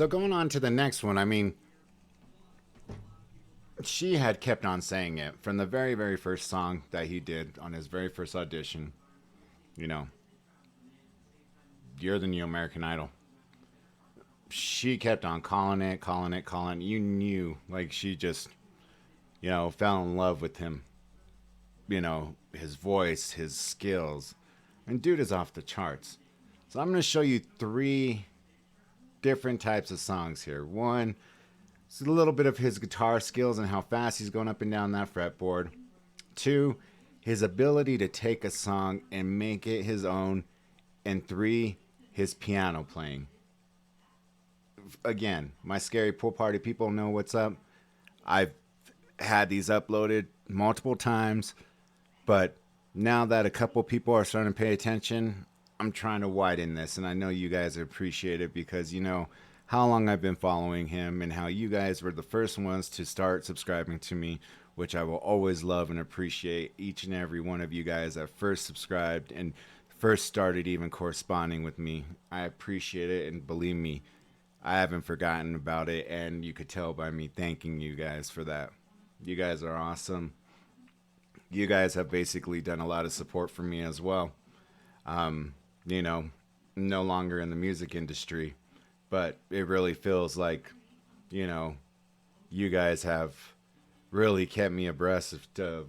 So going on to the next one, I mean, she had kept on saying it from the very, very first song that he did on his very first audition. You know, you're the new American Idol. She kept on calling it, calling it, calling it. You knew, like, she just, fell in love with him. His voice, his skills. And dude is off the charts. So I'm going to show you three different types of songs here. One, it's a little bit of his guitar skills and how fast he's going up and down that fretboard. Two, his ability to take a song and make it his own. And three, his piano playing. Again, my scary pool party people know what's up. I've had these uploaded multiple times, but now that a couple people are starting to pay attention, I'm trying to widen this, and I know you guys appreciate it because you know how long I've been following him and how you guys were the first ones to start subscribing to me, which I will always love and appreciate each and every one of you guys that first subscribed and first started even corresponding with me. I appreciate it, and believe me, I haven't forgotten about it, and you could tell by me thanking you guys for that. You guys are awesome. You guys have basically done a lot of support for me as well. Um, you know, no longer in the music industry, but it really feels like, you know, you guys have really kept me abreast of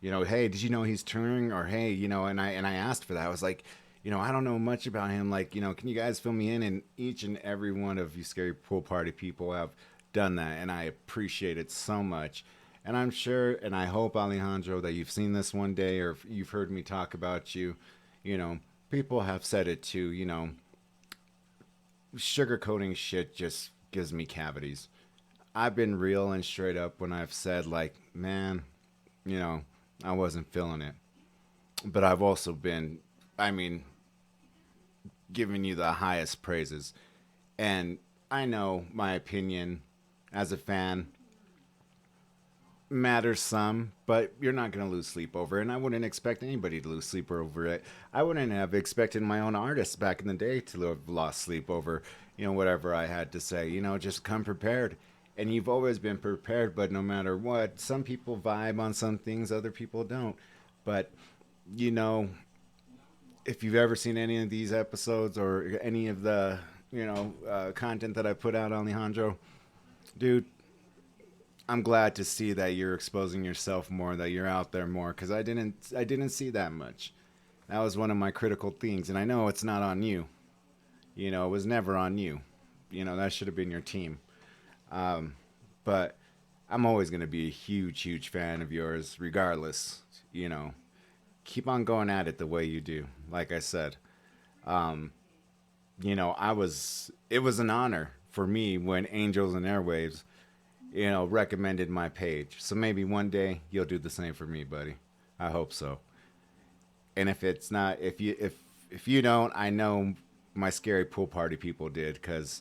hey, did you know he's touring? Or hey, and I asked for that. I was like, I don't know much about him. Like, can you guys fill me in? And each and every one of you scary pool party people have done that, and I appreciate it so much. And I'm sure, and I hope, Alejandro, that you've seen this one day, or if you've heard me talk about you. You know, people have said it too. Sugarcoating shit just gives me cavities. I've been real and straight up when I've said, like, man, you know, I wasn't feeling it. But I've also been, I mean, giving you the highest praises. And I know my opinion as a fan matters some, but you're not going to lose sleep over it. And I wouldn't expect anybody to lose sleep over it. I wouldn't have expected my own artists back in the day to have lost sleep over, whatever I had to say. Just come prepared. And you've always been prepared, but no matter what, some people vibe on some things, other people don't. But, you know, if you've ever seen any of these episodes or any of the, content that I put out, Alejandro, dude, I'm glad to see that you're exposing yourself more, that you're out there more, because I didn't see that much. That was one of my critical things, and I know it's not on you. It was never on you. That should have been your team. Um, but I'm always going to be a huge, huge fan of yours, regardless. Keep on going at it the way you do. Like I said, um, it was an honor for me when Angels and Airwaves, recommended my page. So maybe one day you'll do the same for me, buddy. I hope so. And if it's not, if you don't, I know my scary pool party people did because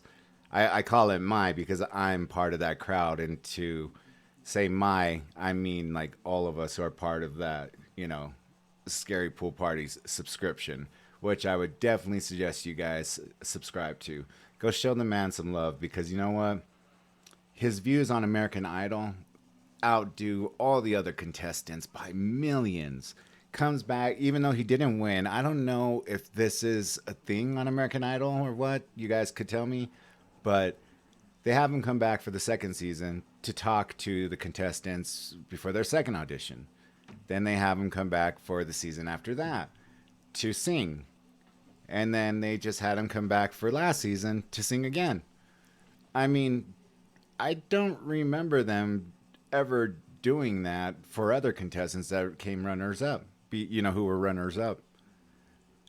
I call it my because I'm part of that crowd. And to say my, I mean like all of us who are part of that, scary pool parties subscription, which I would definitely suggest you guys subscribe to. Go show the man some love because you know what? His views on American Idol outdo all the other contestants by millions. Comes back, even though he didn't win. I don't know if this is a thing on American Idol or what. You guys could tell me. But they have him come back for the second season to talk to the contestants before their second audition. Then they have him come back for the season after that to sing. And then they just had him come back for last season to sing again. I mean, I don't remember them ever doing that for other contestants that came runners up, who were runners up.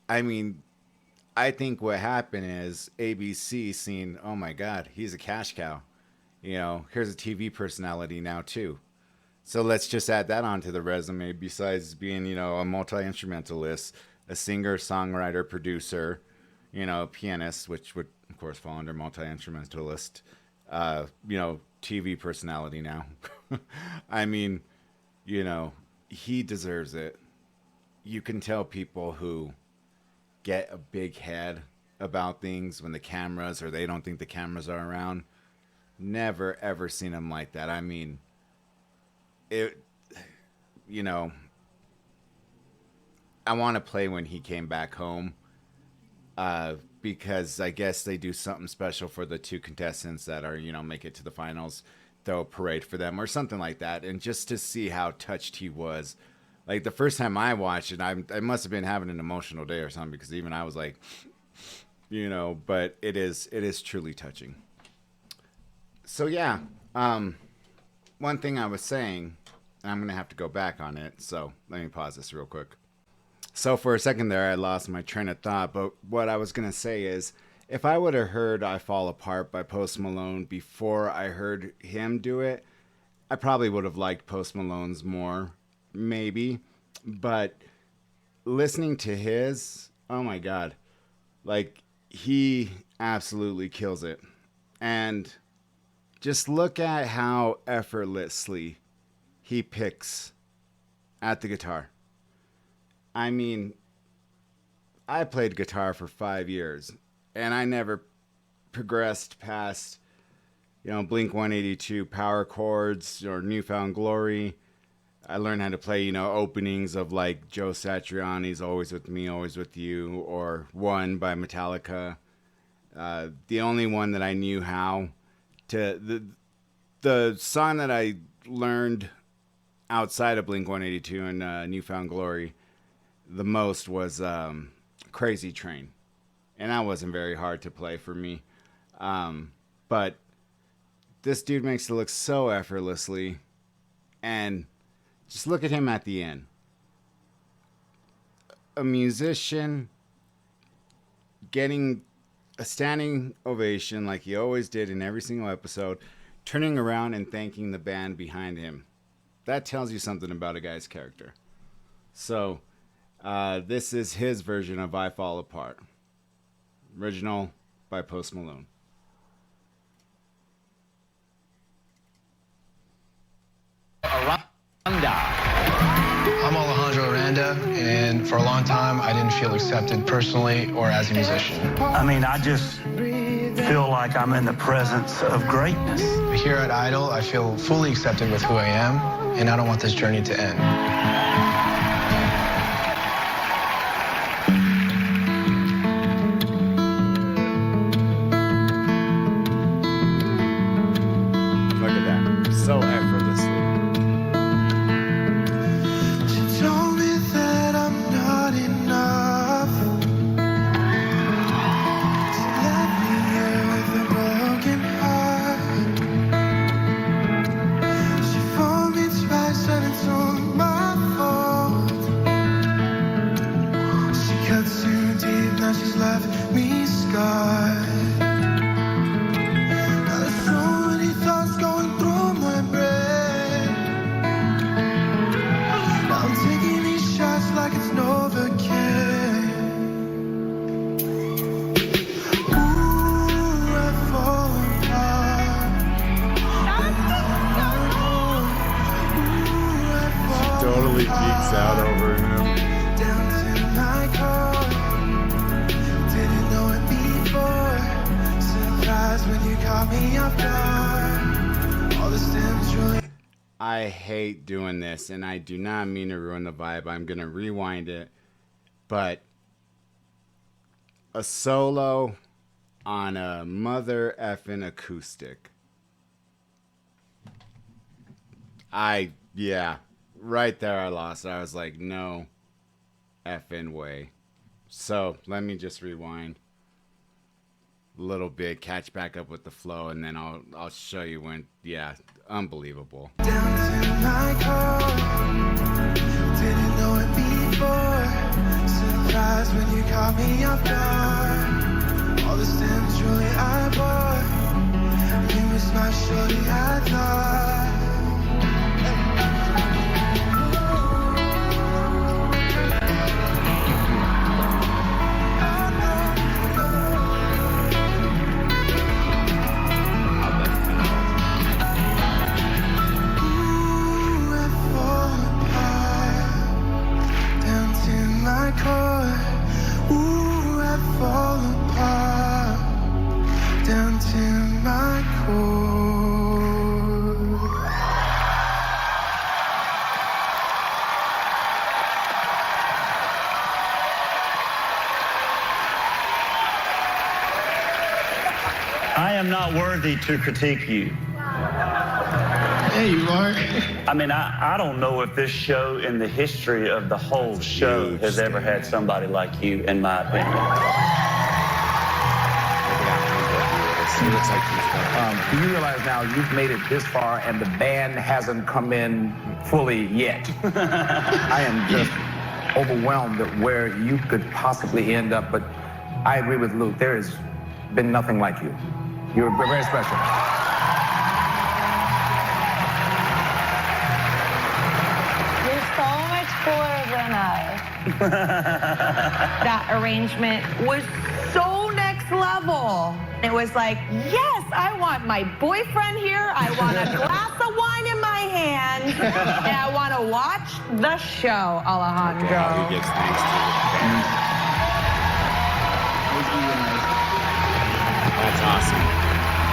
I mean, I think what happened is ABC seen, oh my God, he's a cash cow. Here's a TV personality now too. So let's just add that onto the resume. Besides being, a multi instrumentalist, a singer, songwriter, producer, pianist, which would of course fall under multi instrumentalist. TV personality now. I mean, he deserves it. You can tell people who get a big head about things when the cameras or they don't think the cameras are around. Never ever seen him like that. I mean, it, you know, I want to play when he came back home, because I guess they do something special for the two contestants that are, make it to the finals, throw a parade for them or something like that. And just to see how touched he was. Like the first time I watched it, I must have been having an emotional day or something, because even I was like, but it is truly touching. So yeah, one thing I was saying, and I'm going to have to go back on it. So let me pause this real quick. So for a second there, I lost my train of thought. But what I was going to say is, if I would have heard I Fall Apart by Post Malone before I heard him do it, I probably would have liked Post Malone's more, maybe. But listening to his, oh my God, like he absolutely kills it. And just look at how effortlessly he picks at the guitar. I mean, I played guitar for 5 years, and I never progressed past, Blink-182 power chords or Newfound Glory. I learned how to play, openings of like Joe Satriani's Always With Me, Always With You, or One by Metallica. The only one that I knew how to, the song that I learned outside of Blink-182 and Newfound Glory the most was Crazy Train. And that wasn't very hard to play for me. But this dude makes it look so effortlessly. And just look at him at the end. A musician getting a standing ovation like he always did in every single episode, turning around and thanking the band behind him. That tells you something about a guy's character. So, this is his version of I Fall Apart. Original by Post Malone. I'm Alejandro Aranda, and for a long time, I didn't feel accepted personally or as a musician. I mean, I just feel like I'm in the presence of greatness. Here at Idol, I feel fully accepted with who I am, and I don't want this journey to end. Look at that. So effortlessly. She's left me scarred. Now there's so many thoughts going through my brain. Now I'm taking these shots like it's Novocaine. Ooh, I fall apart. Totally geeks out over him. Down to my core. When you caught me off guard, all the stems really. I hate doing this, and I do not mean to ruin the vibe. I'm going to rewind it. But a solo on a mother effing acoustic. Yeah, right there I lost. I was like, no effing way. So let me just rewind a little bit, catch back up with the flow, and then I'll show you when. Yeah, unbelievable. Down to my core, didn't know it before. Surprised when you caught me off guard. All the stems really I bought. You was my shorty, I thought. Ooh, I am not worthy to critique you. Yeah, you are. I mean, I don't know if this show in the history of the whole show huge has ever had statement. somebody like you, in my opinion. It looks like he's Do you realize now you've made it this far and the band hasn't come in fully yet? I am just overwhelmed at where you could possibly end up, but I agree with Luke. There has been nothing like you. You're very special. You're so much cooler than us. That arrangement was so next level. It was like, yes, I want my boyfriend here. I want a glass of wine in my hand. And I want to watch the show, Alejandro. how he gives thanks to the band. That's awesome.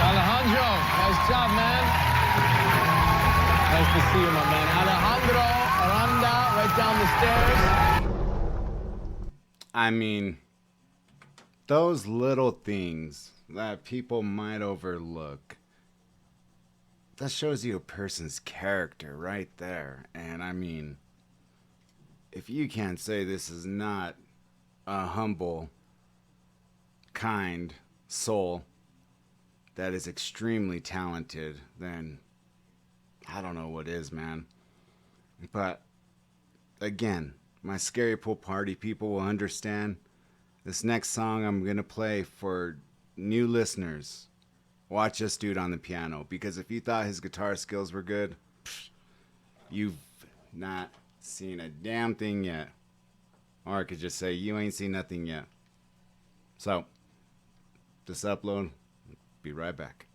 Alejandro, nice job, man. Nice to see you, my man. Alejandro Aranda, right down the stairs. I mean, those little things that people might overlook, that shows you a person's character right there. And I mean, if you can't say this is not a humble, kind soul that is extremely talented, then I don't know what is, man. But again, my Scary Pool Party people will understand. This next song I'm going to play for new listeners. Watch this dude on the piano, because if you thought his guitar skills were good, you've not seen a damn thing yet. Or I could just say, you ain't seen nothing yet. So, this upload, be right back.